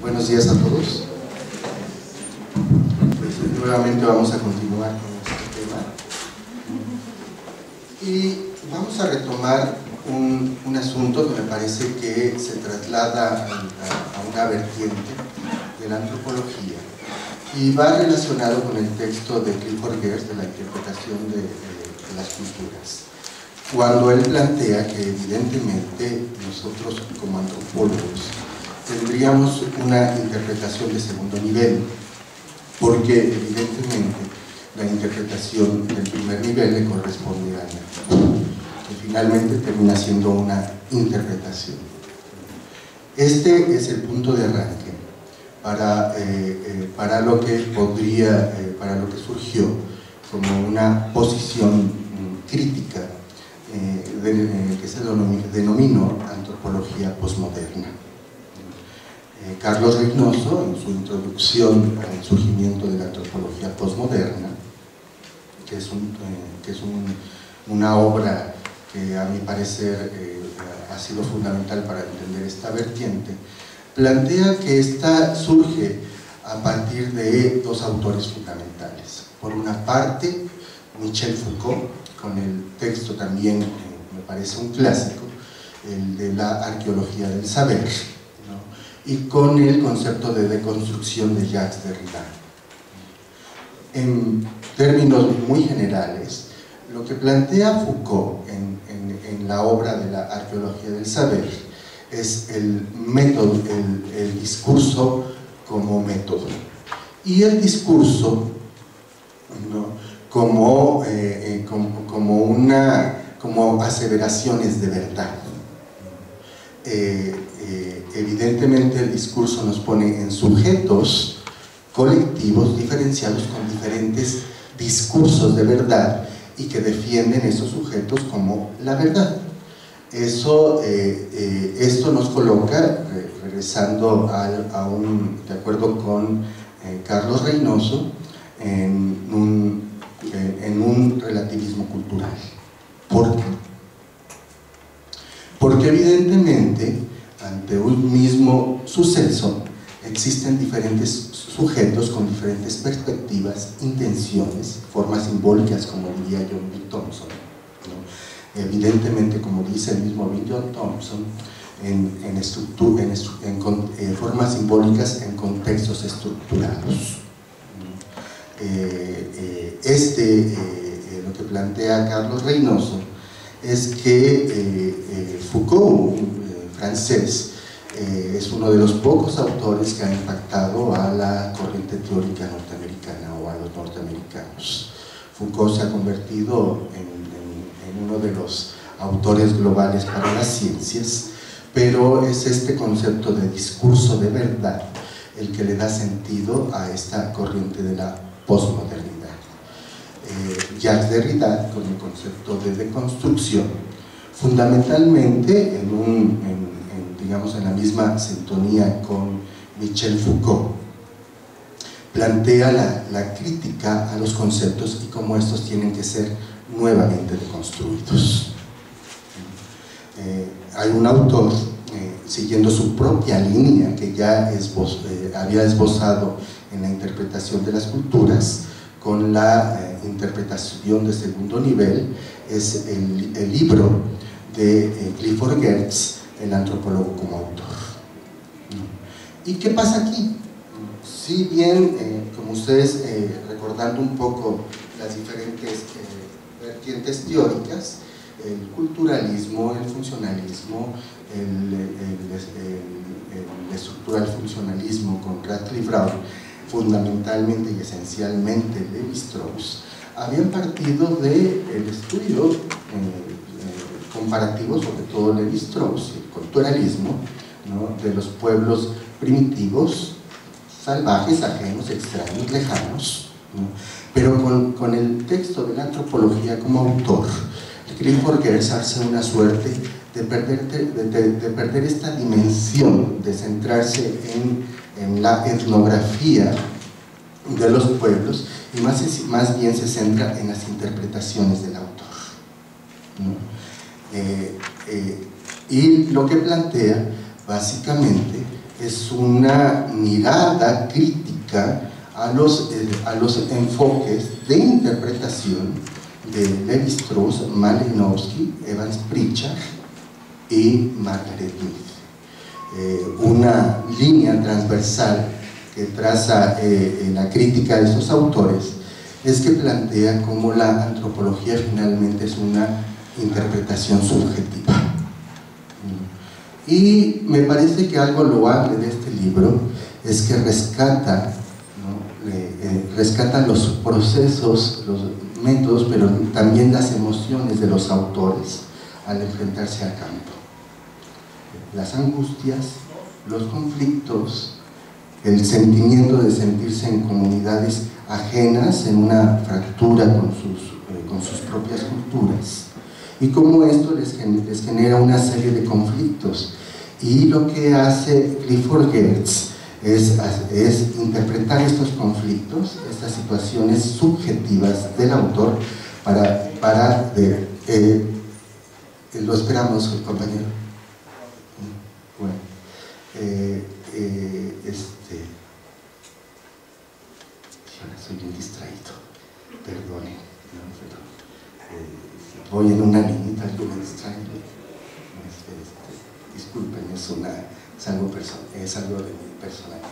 Buenos días a todos. Pues, nuevamente vamos a continuar con este tema y vamos a retomar un asunto que me parece que se traslada a una vertiente de la antropología y va relacionado con el texto de Clifford Geertz de la interpretación de las culturas, cuando él plantea que evidentemente nosotros como antropólogos tendríamos una interpretación de segundo nivel, porque evidentemente la interpretación del primer nivel le corresponde a Ana, que finalmente termina siendo una interpretación. Este es el punto de arranque para lo que surgió como una posición crítica que se denominó antropología posmoderna. Carlos Reynoso, en su introducción al surgimiento de la antropología posmoderna, que es una obra que a mi parecer ha sido fundamental para entender esta vertiente, plantea que esta surge a partir de dos autores fundamentales. Por una parte, Michel Foucault, con el texto también, me parece un clásico, el de la arqueología del saber, y con el concepto de deconstrucción de Jacques Derrida. En términos muy generales, lo que plantea Foucault en la obra de la arqueología del saber es el método, el discurso como método, y el discurso, ¿no?, como aseveraciones de verdad. Evidentemente el discurso nos pone en sujetos colectivos diferenciados con diferentes discursos de verdad y que defienden esos sujetos como la verdad. Esto nos coloca, regresando de acuerdo con Carlos Reynoso, en un relativismo cultural. ¿Por qué? Porque evidentemente ante un mismo suceso existen diferentes sujetos con diferentes perspectivas, intenciones, formas simbólicas, como diría John B. Thompson, ¿no? Evidentemente, como dice el mismo John Thompson, en formas simbólicas en contextos estructurados. Lo que plantea Carlos Reynoso es que Foucault, francés, es uno de los pocos autores que ha impactado a la corriente teórica norteamericana o a los norteamericanos. Foucault se ha convertido en uno de los autores globales para las ciencias, pero es este concepto de discurso de verdad el que le da sentido a esta corriente de la posmodernidad. Jacques Derrida, con el concepto de deconstrucción, fundamentalmente digamos en la misma sintonía con Michel Foucault, plantea la crítica a los conceptos y cómo estos tienen que ser nuevamente deconstruidos. Hay un autor, siguiendo su propia línea que ya había esbozado en la interpretación de las culturas, con la interpretación de segundo nivel, es el libro de Clifford Geertz, el antropólogo como autor. ¿Y qué pasa aquí? Si bien, como ustedes, recordando un poco las diferentes vertientes teóricas, el culturalismo, el funcionalismo, el estructural funcionalismo con Radcliffe Brown, fundamentalmente y esencialmente Lévi-Strauss, habían partido del estudio comparativo, sobre todo Lévi-Strauss, el culturalismo, ¿no?, de los pueblos primitivos, salvajes, ajenos, extraños, lejanos, ¿no?, pero con el texto de la antropología como autor. Clifford Geertz hace una suerte de perder esta dimensión, de centrarse en la etnografía de los pueblos y más bien se centra en las interpretaciones del autor, ¿no? Y lo que plantea básicamente es una mirada crítica a los enfoques de interpretación de Lévi-Strauss, Malinowski, Evans Pritchard y Margaret Mead. Una línea transversal que traza la crítica de estos autores es que plantea cómo la antropología finalmente es una interpretación subjetiva. Y me parece que algo loable de este libro es que rescata, ¿no? Rescata los procesos, los métodos, pero también las emociones de los autores al enfrentarse al campo. Las angustias, los conflictos, el sentimiento de sentirse en comunidades ajenas, en una fractura con sus propias culturas, y cómo esto les genera una serie de conflictos. Y lo que hace Clifford Geertz es interpretar estos conflictos, estas situaciones subjetivas del autor lo esperamos, compañero. Bueno, soy bien distraído, perdone, voy en una liñita, yo me distraigo, disculpen, es algo de mi personalidad.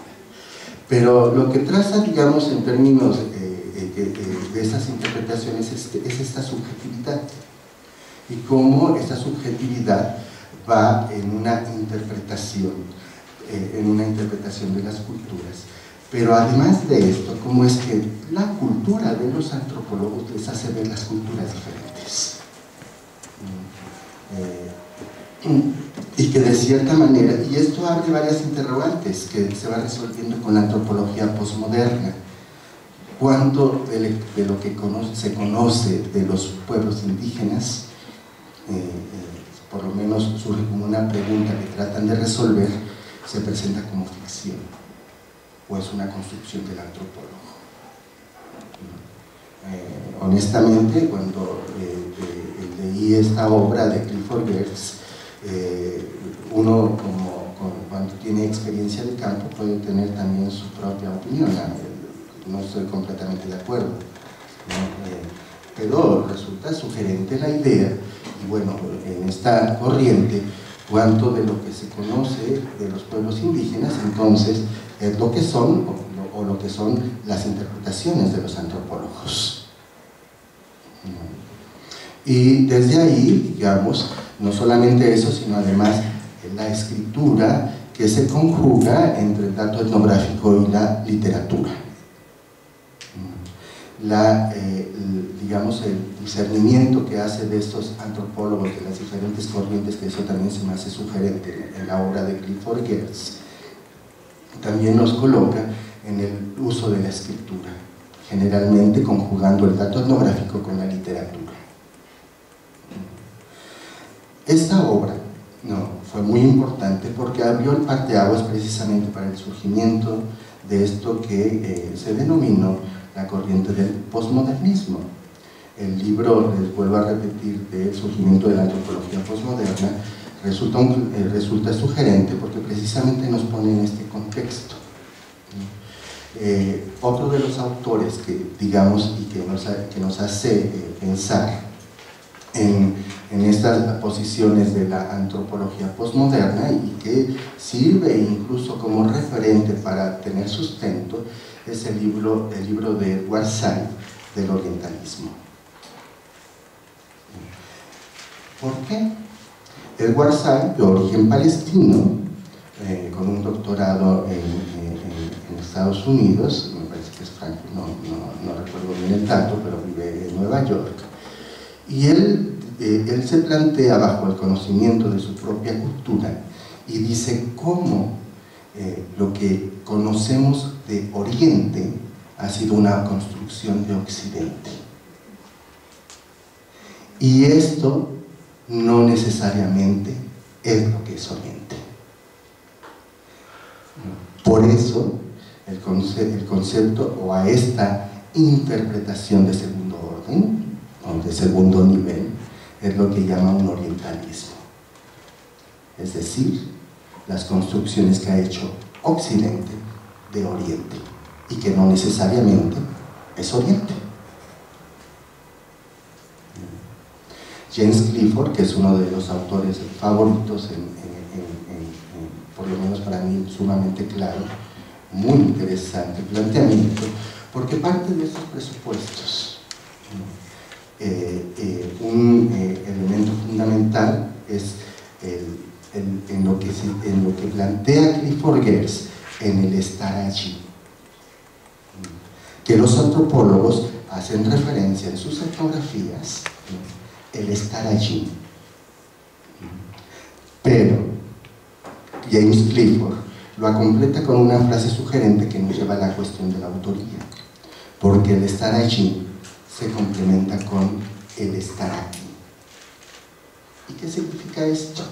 Pero lo que traza, digamos, en términos de estas interpretaciones es esta subjetividad, y cómo esta subjetividad va en una interpretación de las culturas. Pero además de esto, cómo es que la cultura de los antropólogos les hace ver las culturas diferentes. Y que de cierta manera, y esto abre varias interrogantes que se va resolviendo con la antropología posmoderna. ¿Cuánto de lo que se conoce de los pueblos indígenas, por lo menos surge como una pregunta que tratan de resolver, se presenta como ficción, o es una construcción del antropólogo? Honestamente, cuando leí esta obra de Clifford Geertz, uno cuando tiene experiencia de campo puede tener también su propia opinión. No estoy completamente de acuerdo, ¿no? Pero resulta sugerente la idea, y bueno, en esta corriente, cuánto de lo que se conoce de los pueblos indígenas entonces es lo que son, o lo que son las interpretaciones de los antropólogos. Y desde ahí, digamos, no solamente eso, sino además la escritura que se conjuga entre el dato etnográfico y la literatura. Digamos, el discernimiento que hace de estos antropólogos de las diferentes corrientes, que eso también se me hace sugerente en la obra de Clifford Geertz, también nos coloca en el uso de la escritura, generalmente conjugando el dato etnográfico con la literatura. Esta obra fue muy importante porque abrió el parteaguas precisamente para el surgimiento de esto que se denominó la corriente del posmodernismo. El libro, les vuelvo a repetir, del surgimiento de la antropología posmoderna resulta sugerente porque precisamente nos pone en este contexto. Otro de los autores que, digamos, y que nos hace pensar en estas posiciones de la antropología posmoderna y que sirve incluso como referente para tener sustento, es el libro de Edward Said, del orientalismo. ¿Por qué? Edward Said, de origen palestino, con un doctorado en Estados Unidos, me parece que es Franklin, no recuerdo bien el dato, pero vive en Nueva York, y él se plantea bajo el conocimiento de su propia cultura y dice cómo lo que conocemos de Oriente ha sido una construcción de Occidente. Y esto no necesariamente es lo que es Oriente. Por eso, el concepto o a esta interpretación de segundo orden, o de segundo nivel, es lo que llama un orientalismo. Es decir, las construcciones que ha hecho Occidente de Oriente, y que no necesariamente es Oriente. James Clifford, que es uno de los autores favoritos, por lo menos para mí sumamente claro, muy interesante planteamiento, porque parte de estos presupuestos, un elemento fundamental es en lo que plantea Clifford Geertz, en el estar allí, que los antropólogos hacen referencia en sus etnografías, el estar allí. Pero James Clifford lo completa con una frase sugerente que nos lleva a la cuestión de la autoría, porque el estar allí se complementa con el estar aquí. ¿Y qué significa esto?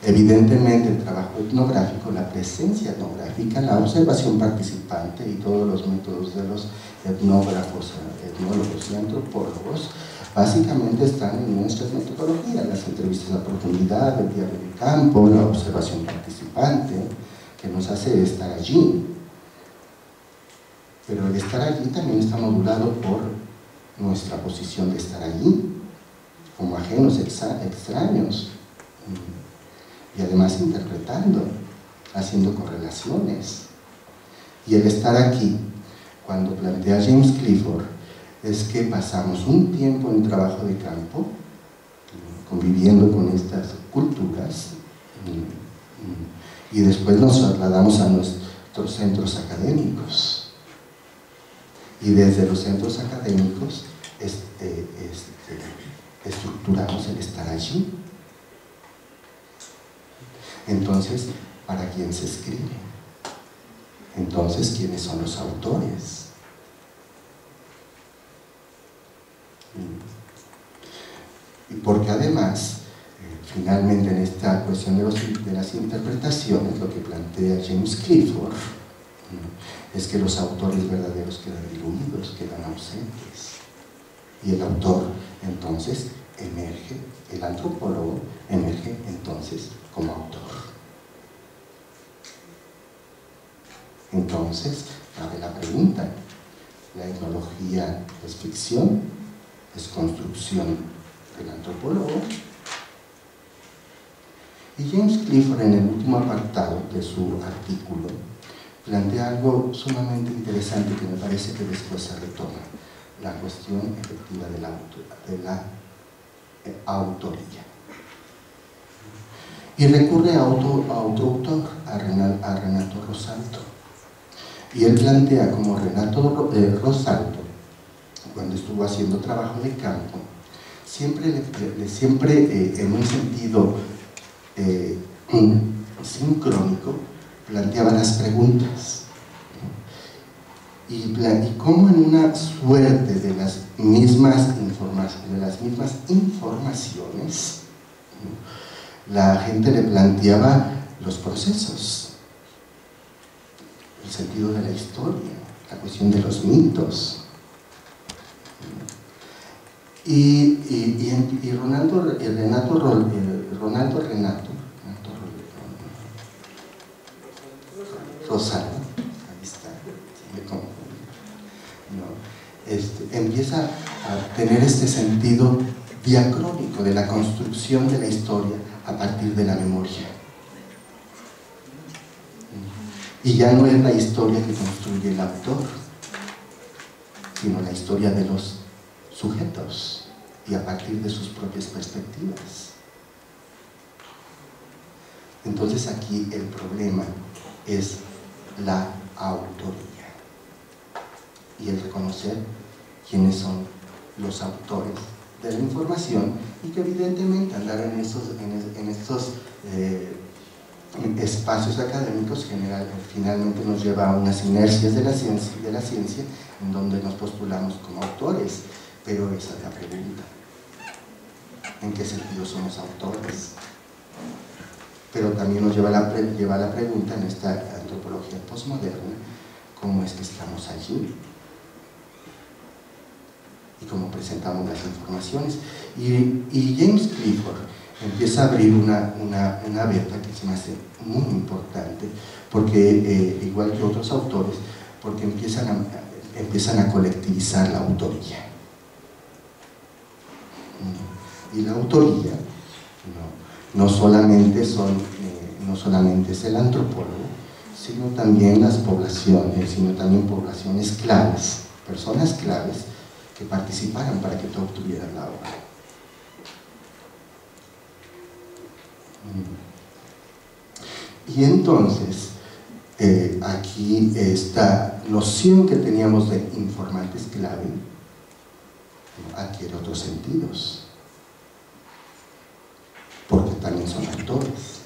Evidentemente el trabajo etnográfico, la presencia etnográfica, la observación participante y todos los métodos de los etnógrafos, etnólogos y antropólogos básicamente están en nuestras metodologías, las entrevistas a profundidad, el diario de campo, la observación participante, que nos hace estar allí. Pero el estar allí también está modulado por nuestra posición de estar allí, como ajenos, extraños, y además interpretando, haciendo correlaciones. Y el estar aquí, cuando plantea James Clifford, es que pasamos un tiempo en trabajo de campo, conviviendo con estas culturas, y después nos trasladamos a nuestros centros académicos. Y desde los centros académicos estructuramos el estar allí. Entonces, ¿para quién se escribe? Entonces, ¿quiénes son los autores? Y porque además, finalmente en esta cuestión de las interpretaciones, lo que plantea James Clifford es que los autores verdaderos quedan diluidos, quedan ausentes. Y el autor, entonces, emerge, el antropólogo emerge entonces como autor. Entonces, cabe la pregunta: ¿la etnología es ficción? ¿Es construcción del antropólogo? Y James Clifford, en el último apartado de su artículo, plantea algo sumamente interesante que me parece que después se retoma: la cuestión efectiva de la autoría. Y recurre a otro autor, a Renato Rosalto. Y él plantea como Renato Rosalto, cuando estuvo haciendo trabajo de campo, siempre en un sentido sincrónico, planteaba las preguntas. Y cómo en una suerte de las mismas informaciones, la gente le planteaba los procesos, el sentido de la historia, la cuestión de los mitos. Y Renato Rosaldo, ahí está, me confundí, empieza a tener este sentido diacrónico de la construcción de la historia a partir de la memoria. Y ya no es la historia que construye el autor, sino la historia de los sujetos y a partir de sus propias perspectivas. Entonces aquí el problema es la autoría y el reconocer quiénes son los autores de la información, y que evidentemente andar en estos espacios académicos finalmente nos lleva a unas inercias de la ciencia en donde nos postulamos como autores. Pero esa es la pregunta: ¿en qué sentido somos autores? Pero también nos lleva a la pregunta, en esta antropología postmoderna, ¿cómo es que estamos allí? ¿Y cómo presentamos las informaciones? Y James Clifford, empieza a abrir una beta que se me hace muy importante, porque igual que otros autores, porque empiezan a colectivizar la autoría. Y la autoría no solamente es el antropólogo, sino también las poblaciones, sino también poblaciones claves, personas claves que participaron para que tú obtuvieras la obra. Y entonces, aquí esta noción que teníamos de informantes clave adquiere otros sentidos, porque también son actores.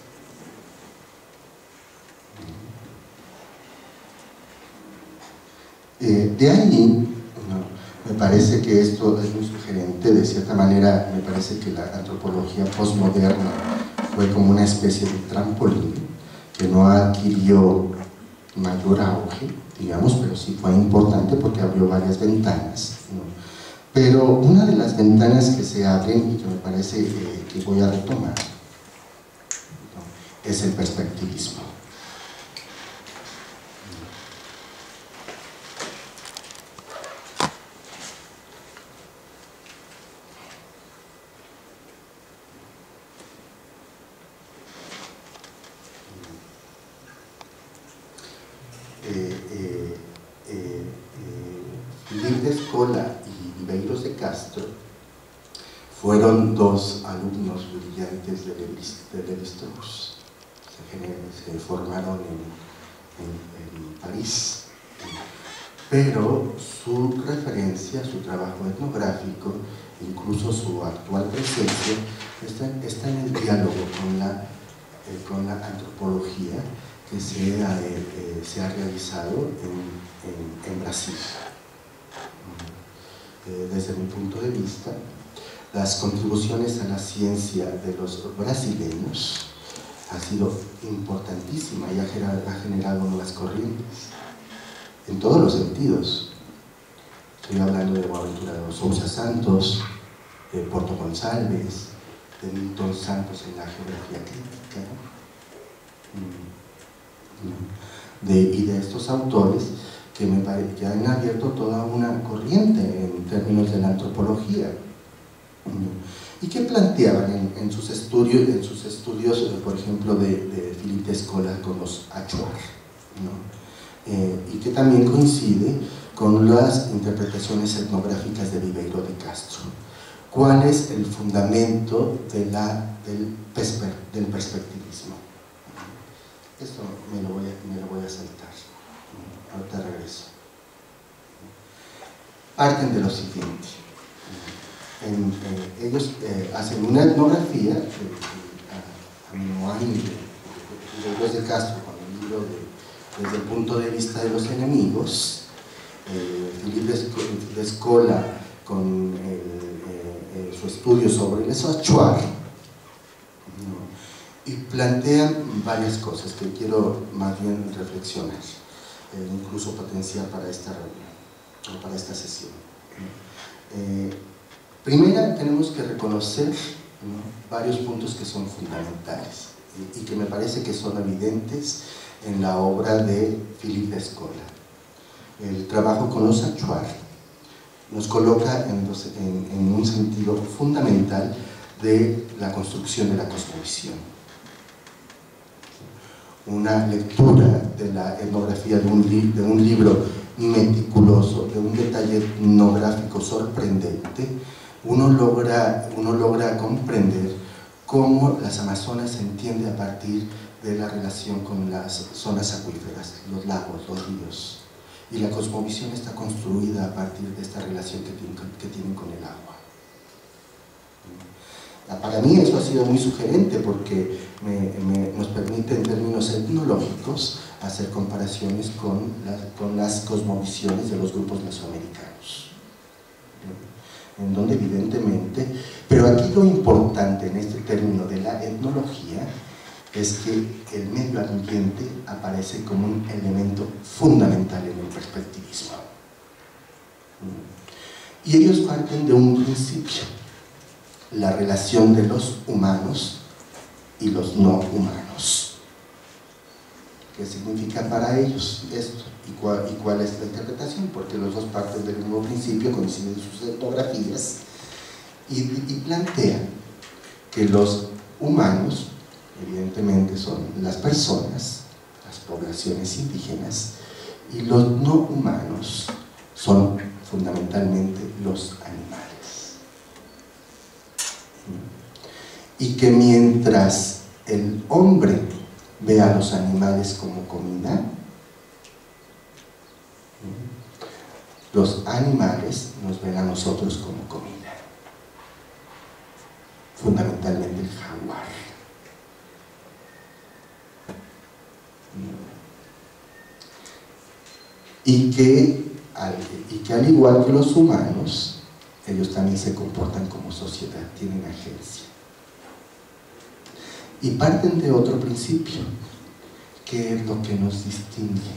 De ahí, me parece que esto es muy sugerente. De cierta manera, me parece que la antropología postmoderna fue como una especie de trampolín que no adquirió mayor auge, digamos, pero sí fue importante porque abrió varias ventanas, ¿no? Pero una de las ventanas que se abren y que me parece que voy a retomar, ¿no?, es el perspectivismo. Philippe Descola y Ibeiros de Castro fueron dos alumnos brillantes de Lévi-Strauss. Se formaron en París, pero su referencia, su trabajo etnográfico, incluso su actual presencia, está en el diálogo con la antropología que se ha realizado en Brasil. Desde mi punto de vista, las contribuciones a la ciencia de los brasileños ha sido importantísima y ha generado nuevas corrientes en todos los sentidos. Estoy hablando de Boaventura de Sousa Santos, de Porto Gonçalves, de Milton Santos en la geografía crítica, y de estos autores que me parece que han abierto toda una corriente en términos de la antropología, y que planteaban en sus estudios, por ejemplo, de Philippe Descola con los Achuar, ¿no? Y que también coincide con las interpretaciones etnográficas de Ribeiro de Castro. ¿Cuál es el fundamento del perspectivismo? Esto me lo voy a saltar. Ahorita regreso. Parten de lo siguiente. Ellos hacen una etnografía, a no hay de Castro, con el libro desde el punto de vista de los enemigos, Philippe Descola con su estudio sobre el Achuar, ¿no?, y plantean varias cosas que quiero más bien reflexionar, incluso potenciar para esta reunión o para esta sesión. Primero tenemos que reconocer, ¿no?, varios puntos que son fundamentales y que me parece que son evidentes en la obra de Philippe Descola. El trabajo con los Achuar nos coloca en un sentido fundamental de la construcción de la cosmovisión. Una lectura de la etnografía de un libro meticuloso, de un detalle etnográfico sorprendente, uno logra comprender cómo las Amazonas se entiende a partir de la relación con las zonas acuíferas, los lagos, los ríos. Y la cosmovisión está construida a partir de esta relación que tienen con el agua. Para mí eso ha sido muy sugerente porque nos permite en términos etnológicos hacer comparaciones con las cosmovisiones de los grupos mesoamericanos, en donde evidentemente, pero aquí lo importante en este término de la etnología es que el medio ambiente aparece como un elemento fundamental en el perspectivismo. Y ellos parten de un principio. la relación de los humanos y los no humanos. ¿Qué significa para ellos esto? ¿Y cuál es la interpretación? Porque los dos parten del mismo principio, coinciden sus etnografías y plantean que los humanos, evidentemente, son las personas, las poblaciones indígenas, y los no humanos son fundamentalmente los animales. Y que mientras el hombre ve a los animales como comida, los animales nos ven a nosotros como comida. Fundamentalmente el jaguar. Y que al igual que los humanos, ellos también se comportan como sociedad, tienen agencia. Y parten de otro principio, que es lo que nos distingue.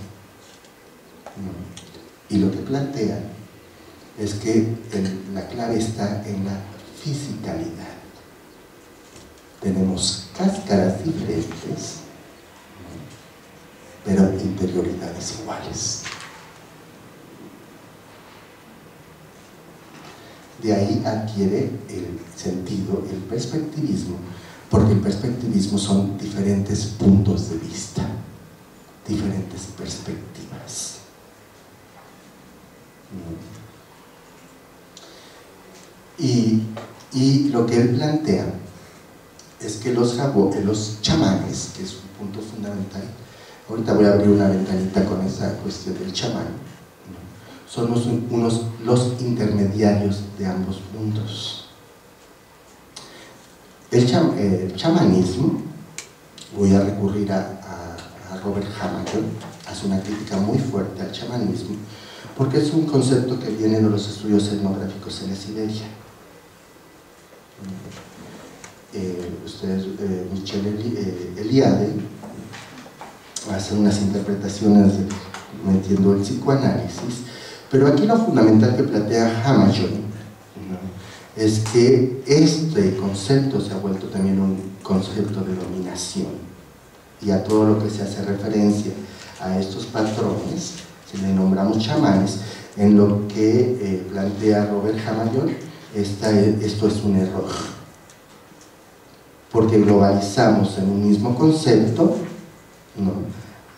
Y lo que plantean es que la clave está en la fisicalidad. Tenemos cáscaras diferentes, pero interioridades iguales. De ahí adquiere el sentido el perspectivismo, porque el perspectivismo son diferentes puntos de vista, diferentes perspectivas. Y lo que él plantea es que los chamanes, que es un punto fundamental, ahorita voy a abrir una ventanita con esa cuestión del chamán, son los intermediarios de ambos mundos. El chamanismo, voy a recurrir a Robert Hamilton, hace una crítica muy fuerte al chamanismo, porque es un concepto que viene de los estudios etnográficos en la Siberia. Michel Eliade hace unas interpretaciones metiendo el psicoanálisis, pero aquí lo fundamental que plantea Hamilton es que este concepto se ha vuelto también un concepto de dominación, y a todo lo que se hace referencia a estos patrones, si le nombramos chamanes, en lo que plantea Robert Hamilton, esto es un error, porque globalizamos en un mismo concepto, ¿no?,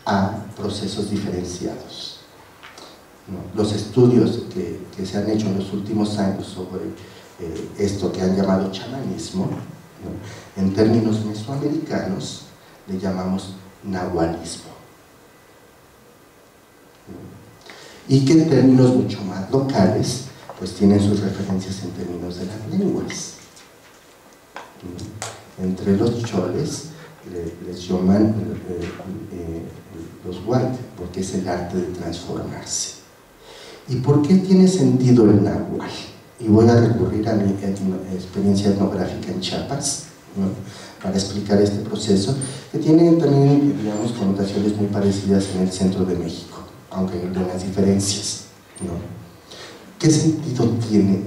a procesos diferenciados. ¿No? Los estudios que se han hecho en los últimos años sobre esto que han llamado chamanismo, ¿no?, en términos mesoamericanos le llamamos nahualismo, ¿no?, y que en términos mucho más locales pues tienen sus referencias en términos de las lenguas, ¿no? Entre los choles les llaman los huarte, porque es el arte de transformarse. ¿Y por qué tiene sentido el náhuatl? Y voy a recurrir a mi experiencia etnográfica en Chiapas, ¿no?, para explicar este proceso, que tiene también, digamos, connotaciones muy parecidas en el centro de México, aunque hay algunas diferencias, ¿no? ¿Qué sentido tiene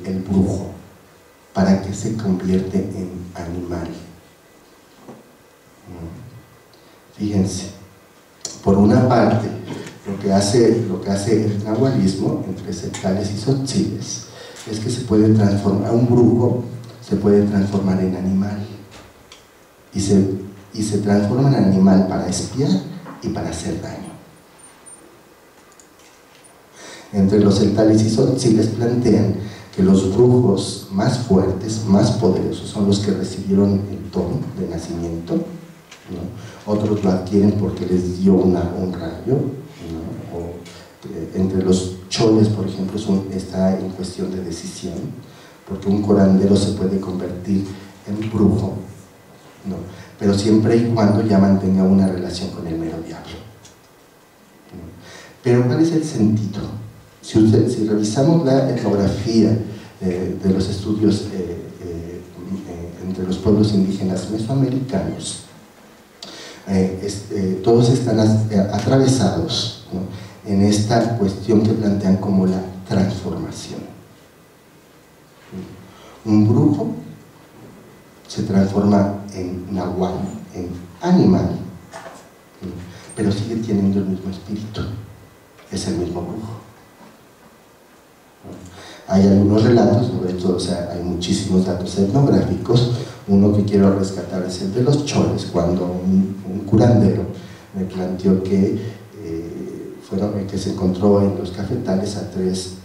el brujo? ¿Para qué se convierte en animal? Fíjense, por una parte, lo que hace el nahualismo entre celtales y tzotziles es que se puede transformar, un brujo se puede transformar en animal, y se transforma en animal para espiar y para hacer daño. Entre los celtales y tzotziles plantean que los brujos más fuertes, más poderosos, son los que recibieron el don de nacimiento, ¿no? Otros lo adquieren porque les dio un rayo, ¿no? O, entre los choles, por ejemplo, está en cuestión de decisión, porque un curandero se puede convertir en brujo, ¿no?, pero siempre y cuando ya mantenga una relación con el mero diablo, ¿no? Pero ¿cuál es el sentido? Si revisamos la etnografía de los estudios entre los pueblos indígenas mesoamericanos, todos están atravesados, ¿no?, en esta cuestión que plantean como la transformación. Un brujo se transforma en nahual, en animal, pero sigue teniendo el mismo espíritu, es el mismo brujo. Hay algunos relatos, sobre todo, o sea, hay muchísimos datos etnográficos. Uno que quiero rescatar es el de los choles, cuando un curandero me planteó que que se encontró en los cafetales a tres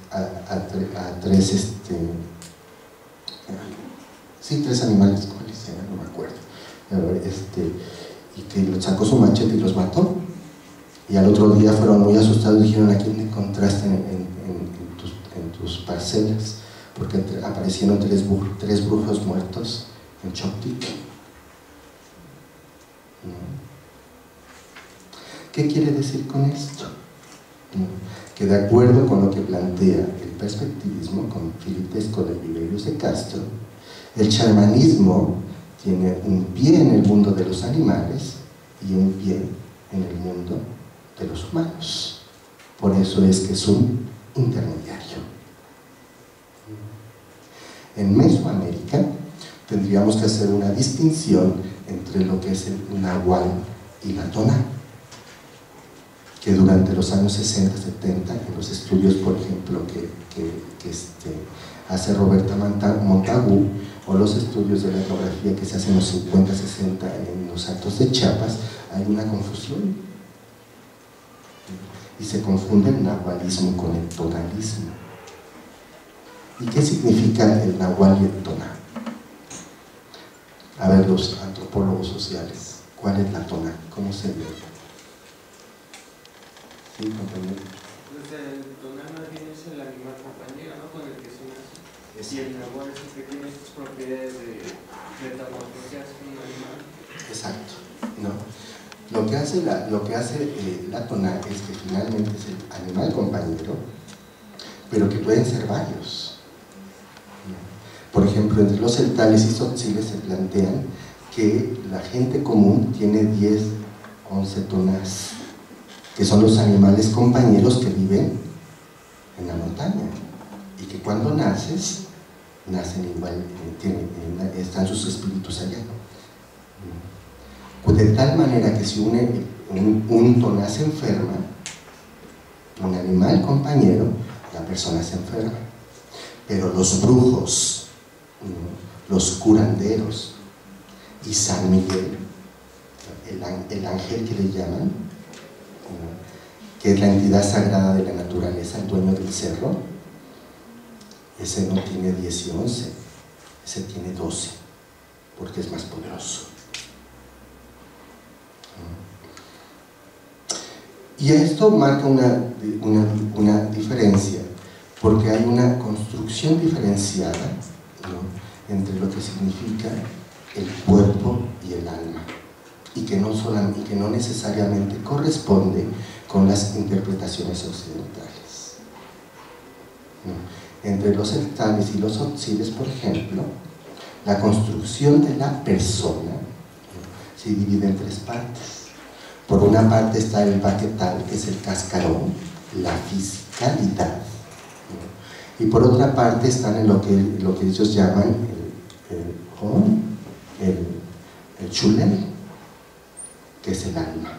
animales, ¿cuáles eran? No me acuerdo. Y que sacó su machete y los mató. Y al otro día fueron muy asustados y dijeron: ¿a quién te encontraste en tus parcelas? Porque aparecieron tres brujos muertos en Choptic. ¿Qué quiere decir con esto? Que de acuerdo con lo que plantea el perspectivismo, con Filipesco de Viveiros de Castro, el chamanismo tiene un pie en el mundo de los animales y un pie en el mundo de los humanos. Por eso es que es un intermediario. En Mesoamérica tendríamos que hacer una distinción entre lo que es el nahual y la tona, que durante los años 60, 70, en los estudios, por ejemplo, que hace Roberta Montagu, o los estudios de la etnografía que se hacen en los 50, 60 en los Altos de Chiapas, hay una confusión. Y se confunde el nahualismo con el tonalismo. ¿Y qué significa el nahual y el tona? A ver, los antropólogos sociales, ¿cuál es la tona? ¿Cómo se ve? Sí, compañero. Pues el tonal más bien es el animal compañero, ¿no? Con el que se nace. Y el nahual es el que tiene estas propiedades de metamorfosearse en un animal. Exacto, ¿no? Lo que hace la tona es que finalmente es el animal compañero, pero que pueden ser varios. Por ejemplo, entre los celtales y tzotziles se plantean que la gente común tiene 10, 11 tonas, que son los animales compañeros que viven en la montaña, y que cuando naces, nacen igual, están sus espíritus allá. De tal manera que si un tona se enferma, un animal compañero, la persona se enferma. Pero los brujos, los curanderos y San Miguel, el ángel que le llaman, que es la entidad sagrada de la naturaleza, el dueño del cerro, ese no tiene 10 y 11, ese tiene 12, porque es más poderoso. Y esto marca una diferencia, porque hay una construcción diferenciada, ¿no?, entre lo que significa el cuerpo y el alma, y que no necesariamente corresponde con las interpretaciones occidentales, ¿no? Entre los celtales y los tzotziles, por ejemplo, la construcción de la persona, ¿no?, se divide en 3 partes. Por una parte está el baquetal, que es el cascarón, la fisicalidad, ¿no? Y por otra parte están en lo que ellos llaman el chulel, que es el alma.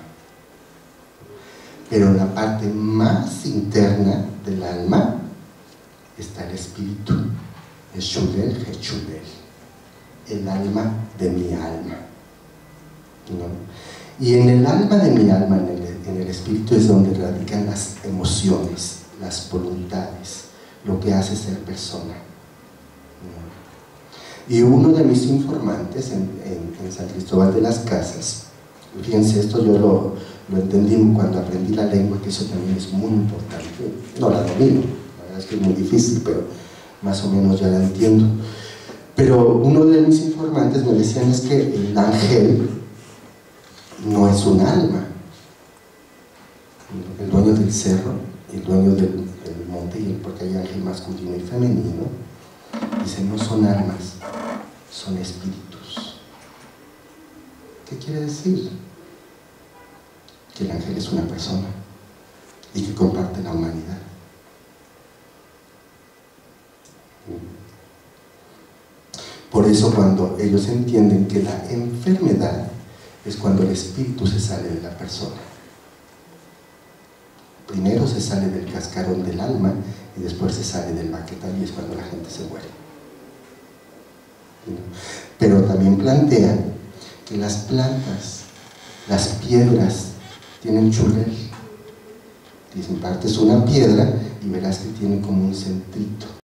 Pero en la parte más interna del alma está el espíritu, el chulel, el alma de mi alma, ¿no? Y en el alma de mi alma, en el espíritu, es donde radican las emociones, las voluntades, lo que hace ser persona. Y uno de mis informantes en San Cristóbal de las Casas, fíjense, esto yo lo entendí cuando aprendí la lengua, que eso también es muy importante. No la domino, la verdad es que es muy difícil, pero más o menos ya la entiendo. Pero uno de mis informantes me decían es que el ángel no es un alma. El dueño del cerro, el dueño del monte, porque hay ángel masculino y femenino, dice: no son almas, son espíritus. ¿Qué quiere decir? Que el ángel es una persona y que comparte la humanidad. eso cuando ellos entienden que la enfermedad es cuando el espíritu se sale de la persona. Primero se sale del cascarón del alma y después se sale del baquetal, y es cuando la gente se muere. Pero también plantean que las plantas, las piedras, tienen churrel. Dicen, partes una piedra y verás que tiene como un centrito.